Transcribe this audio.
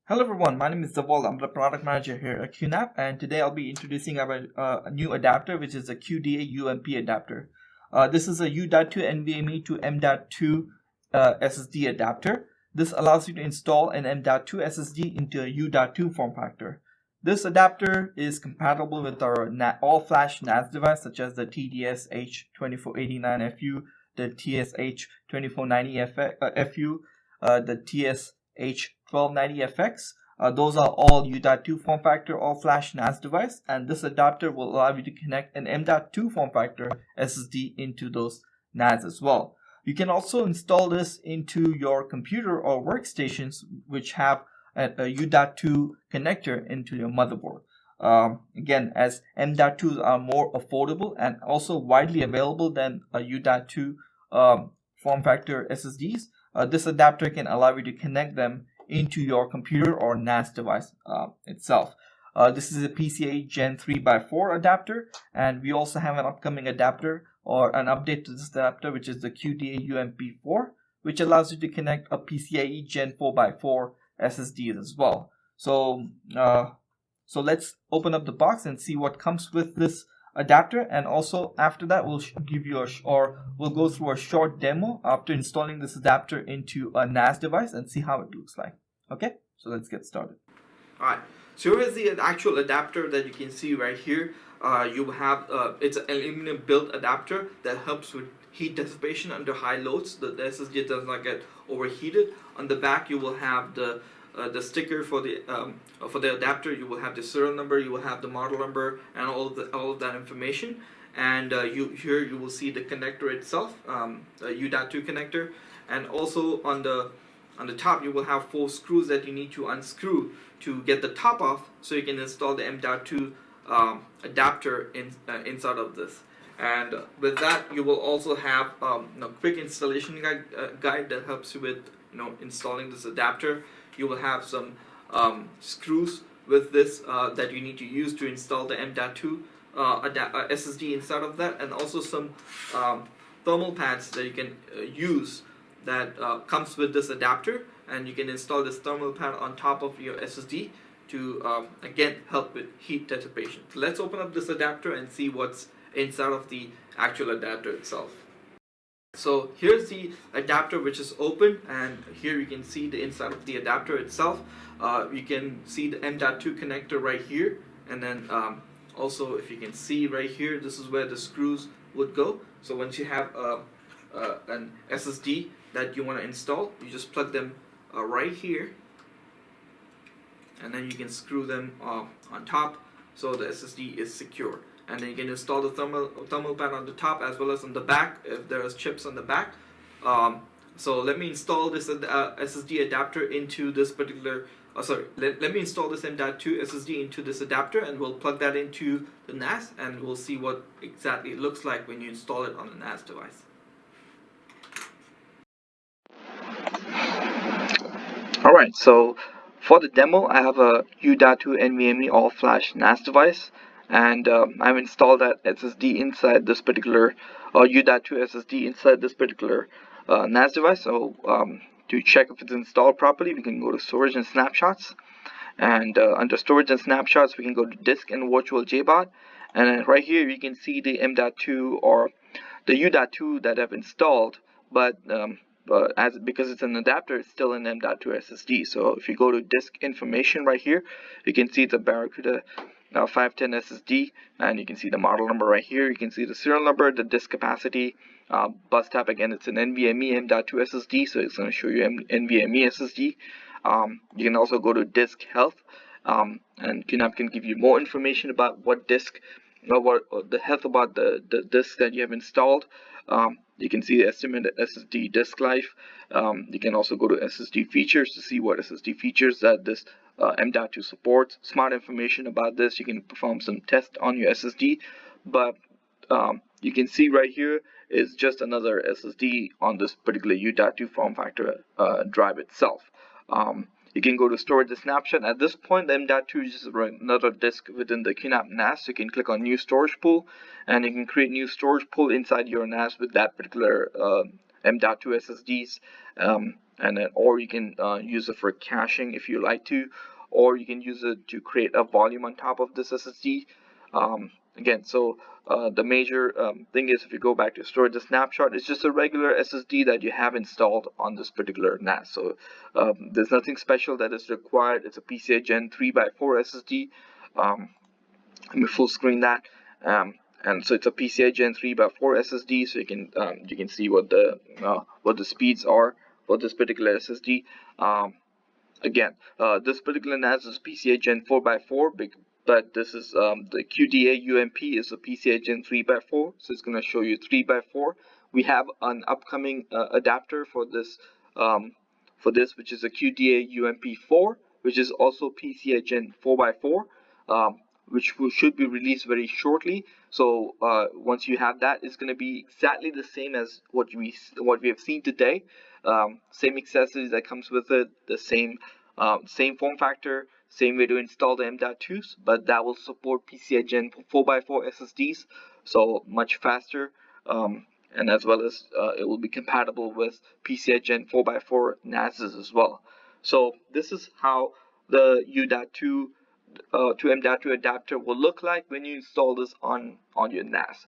Hello everyone, my name is Zawal. I'm the product manager here at QNAP, and today I'll be introducing our a new adapter, which is a QDA-UMP adapter. This is a U.2 NVMe to M.2 SSD adapter. This allows you to install an M.2 SSD into a U.2 form factor. This adapter is compatible with our all-flash NAS device such as the TSH2489FU, the TSH2490FU, the TSH1290FX. Those are all U.2 form factor all-flash NAS device, and this adapter will allow you to connect an M.2 form factor SSD into those NAS as well. You can also install this into your computer or workstations which have a U.2 connector into your motherboard. Again, as M.2s are more affordable and also widely available than a U.2 form factor SSDs, this adapter can allow you to connect them into your computer or NAS device itself. This is a PCIe Gen 3x4 adapter, and we also have an upcoming adapter or an update to this adapter, which is the QDA-UMP M.2, which allows you to connect a PCIe Gen 4x4 SSD as well. So let's open up the box and see what comes with this adapter, and also after that we'll give you we'll go through a short demo after installing this adapter into a NAS device and see how it looks like. Okay, so let's get started. Alright, so here is the actual adapter that you can see right here. You have it's an aluminum built adapter that helps with heat dissipation under high loads. The SSD does not get overheated. On the back you will have the sticker for the adapter. You will have the serial number, you will have the model number, and all of that information. And here you will see the connector itself, the U.2 connector, and also on the top you will have 4 screws that you need to unscrew to get the top off, so you can install the M.2 adapter inside of this. And with that, you will also have a quick installation guide that helps you with installing this adapter. You will have some screws with this that you need to use to install the M.2 SSD inside of that, and also some thermal pads that you can use that comes with this adapter, and you can install this thermal pad on top of your SSD to again help with heat dissipation. So let's open up this adapter and see what's inside of the actual adapter itself. So here's the adapter which is open, and here you can see the inside of the adapter itself. You can see the M.2 connector right here, and then also if you can see right here, this is where the screws would go. So once you have an SSD that you want to install, you just plug them right here, and then you can screw them on top so the SSD is secure. And then you can install the thermal pad on the top as well as on the back if there's chips on the back. So let me install this SSD adapter into this particular let me install this M.2 SSD into this adapter, and we'll plug that into the NAS, and we'll see what exactly it looks like when you install it on a NAS device. Alright, so for the demo, I have a U.2 NVMe all-flash NAS device, and I've installed that SSD inside this particular U.2 SSD inside this particular NAS device. So to check if it's installed properly, we can go to Storage and Snapshots, and under Storage and Snapshots, we can go to Disk and Virtual JBOD, and then right here you can see the M.2 or the U.2 that I've installed, but because it's an adapter, it's still an M.2 SSD. So if you go to disk information right here, you can see it's a Barracuda 510 SSD, and you can see the model number right here. You can see the serial number, the disk capacity, bus type. Again, it's an NVMe M.2 SSD, so it's going to show you NVMe SSD. You can also go to disk health, and QNAP can give you more information about what disk, what the health about the disk that you have installed. You can see the estimated SSD disk life. You can also go to SSD features to see what SSD features that this M.2 supports. Smart information about this. You can perform some tests on your SSD, but you can see right here is just another SSD on this particular U.2 form factor drive itself. You can go to Storage the Snapshot. At this point, the M.2 is just another disk within the QNAP NAS. So you can click on New Storage Pool, and you can create new storage pool inside your NAS with that particular M.2 SSDs. and then, or you can use it for caching if you like to, or you can use it to create a volume on top of this SSD. Again, so the major thing is, if you go back to storage, the snapshot is just a regular SSD that you have installed on this particular NAS. So there's nothing special that is required. It's a PCI Gen 3x4 SSD. Let me full screen that. And so it's a PCI Gen 3x4 SSD, so you can see what the speeds are for this particular SSD. Again, this particular NAS is PCI Gen 4x4, but this is the QDA-UMP is a PCI Gen 3x4, so it's going to show you 3x4. We have an upcoming adapter for this, which is a QDA-UMP 4, which is also PCI Gen 4x4, which should be released very shortly. So once you have that, it's going to be exactly the same as what we have seen today. Same accessories that comes with it, the same form factor, same way to install the M.2s, but that will support PCI Gen 4x4 SSDs, so much faster, and as well as it will be compatible with PCI Gen 4x4 NASs as well. So this is how the U.2 to M.2 adapter will look like when you install this on your NAS.